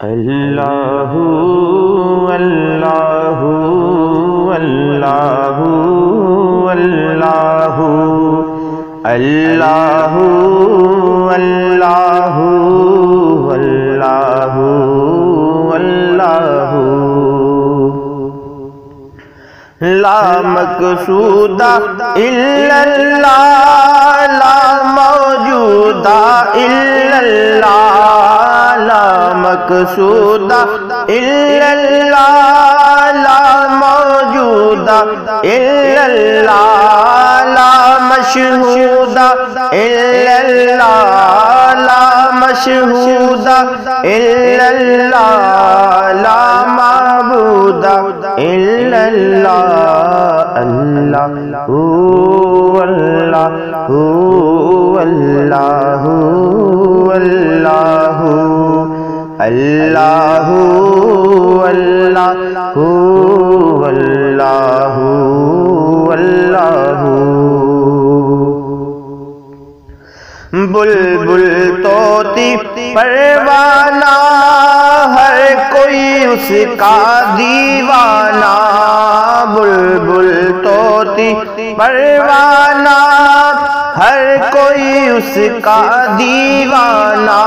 اللہ اللہ اللہ اللہ اللہ اللہ اللہ اللہ لا مقصود الا اللہ لا موجود الا اللہ لا مقصود الا اللہ لا موجود الا اللہ لا مشہود الا اللہ لا مشہود الا اللہ لا معبود الا اللہ اللہ اللہ اللہ اللہ اللہ اللہ اللہ اللہ بلبل طوطی پروانہ ہر کوئی اس کا دیوانہ بلبل طوطی پروانہ ہر کوئی اس کا دیوانہ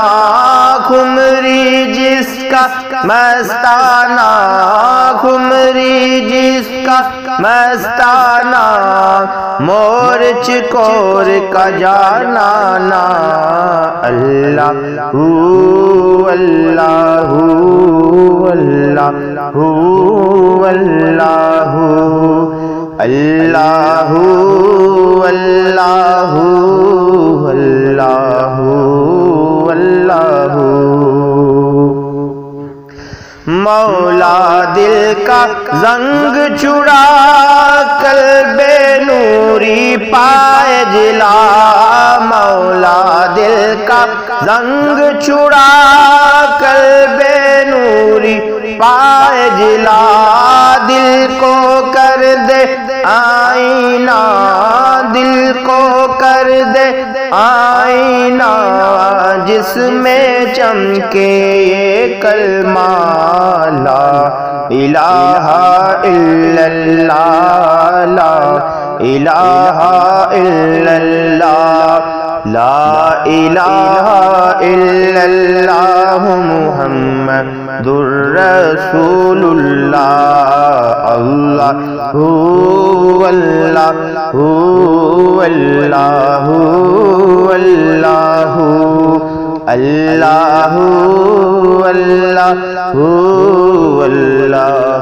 خمری جس کا مستانہ خمری جس کا مستانہ مور چکور کا جانانا اللہ اللہ اللہ اللہ اللہ اللہ اللہ اللہ مولا دل کا زنگ چڑا قلب نوری پائے جلا مولا دل کا زنگ چڑا قلب نوری پائے جلا دل کو کر دے آئینہ دل کو کر دے آئینہ جس میں چمکے یہ کلمہ لا الہ الا اللہ لا الہ الا اللہ لا الہ الا اللہ محمد رسول اللہ اللہ اللہ اللہ اللہ اللہ اللہ اللہ